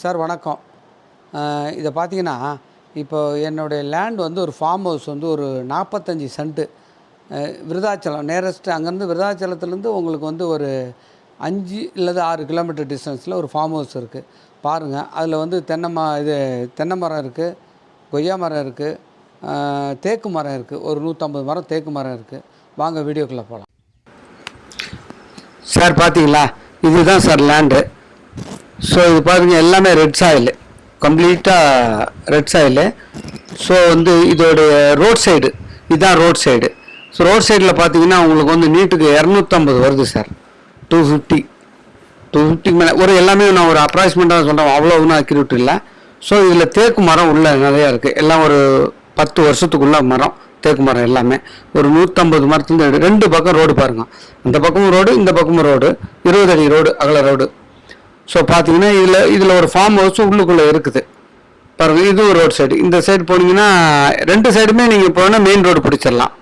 Sir வணக்கம். இதை பார்த்தீங்கன்னா, இப்போ என்னுடைய லேண்ட் வந்து ஒரு ஃபார்ம் ஹவுஸ் வந்து ஒரு 45 சென்ட்டு விருதாச்சலம் நியரஸ்ட்டு. அங்கேருந்து விருதாச்சலத்துலேருந்து உங்களுக்கு வந்து ஒரு 5 இல்லது 6 கிலோமீட்டர் டிஸ்டன்ஸில் ஒரு ஃபார்ம் ஹவுஸ் இருக்குது. பாருங்கள், அதில் வந்து தென்னை மரம் இருக்குது, கொய்யா மரம் இருக்குது, தேக்கு மரம் இருக்குது. ஒரு 150 மரம் தேக்கு மரம் இருக்குது. வாங்க வீடியோக்குள்ளே போகலாம். சார் பார்த்தீங்களா, இதுதான் சார் லேண்டு. ஸோ இது பாருங்கள், எல்லாமே ரெட் சாயில், கம்ப்ளீட்டாக ரெட் சாயிலு. ஸோ வந்து இதோடைய ரோட் சைடு, இதுதான் ரோட் சைடு. ஸோ ரோட் சைடில் பார்த்தீங்கன்னா உங்களுக்கு வந்து நீட்டுக்கு 250 வருது சார். 250 மேலே ஒரு எல்லாமே நான் ஒரு அப்ராக்சிமேட்டாக சொல்கிறேன், அவ்வளோ ஒன்றும் அக்யூரேட் இல்லை. ஸோ இதில் தேக்கு மரம் உள்ள நிறையா இருக்குது. எல்லாம் ஒரு 10 வருஷத்துக்குள்ள மரம், தேக்கு மரம் எல்லாமே. ஒரு 150 மரத்துலேருந்து 2 பக்கம் ரோடு பாருங்கள். இந்த பக்கமும் ரோடு, இந்த பக்கமும் ரோடு, 20 அடி ரோடு, அகல ரோடு. ஸோ பார்த்தீங்கன்னா இதில் ஒரு ஃபார்ம் ஹவுஸ் உள்ளுக்குள்ளே இருக்குது பாருங்கள். இது ஒரு ரோட் சைடு. இந்த சைடு போனீங்கன்னா 2 சைடுமே நீங்கள் போனால் மெயின் ரோடு பிடிச்சிடலாம்.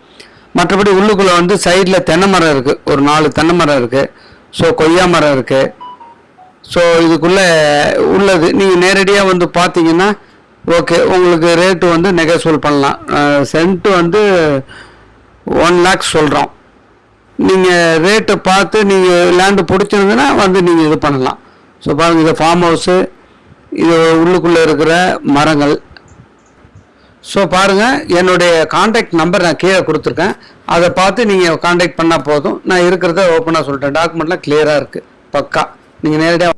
மற்றபடி உள்ளுக்குள்ளே வந்து சைடில் தென்னை மரம் இருக்குது, ஒரு 4 தென்னை மரம் இருக்குது. ஸோ கொய்யா மரம் இருக்குது. ஸோ இதுக்குள்ளே உள்ளது நீங்கள் நேரடியாக வந்து பார்த்தீங்கன்னா ஓகே, உங்களுக்கு ரேட்டு வந்து நெகோசியபிள் பண்ணலாம். சென்ட்டு வந்து 1 லேக் சொல்கிறோம். நீங்கள் ரேட்டை பார்த்து நீங்கள் லேண்டு பிடிச்சிருந்ததுன்னா வந்து நீங்கள் இது பண்ணலாம். ஸோ பாருங்கள், இது ஃபார்ம் ஹவுஸு, இது உள்ளுக்குள்ளே இருக்கிற மரங்கள். ஸோ பாருங்கள், என்னுடைய கான்டாக்ட் நம்பர் நான் கீழே கொடுத்துருக்கேன். அதை பார்த்து நீங்கள் கான்டாக்ட் பண்ணால் போதும். நான் இருக்கிறத ஓப்பனாக சொல்லிட்டேன். டாக்குமெண்ட்லாம் கிளியராக இருக்குது, பக்கா. நீங்கள் நேரடியாக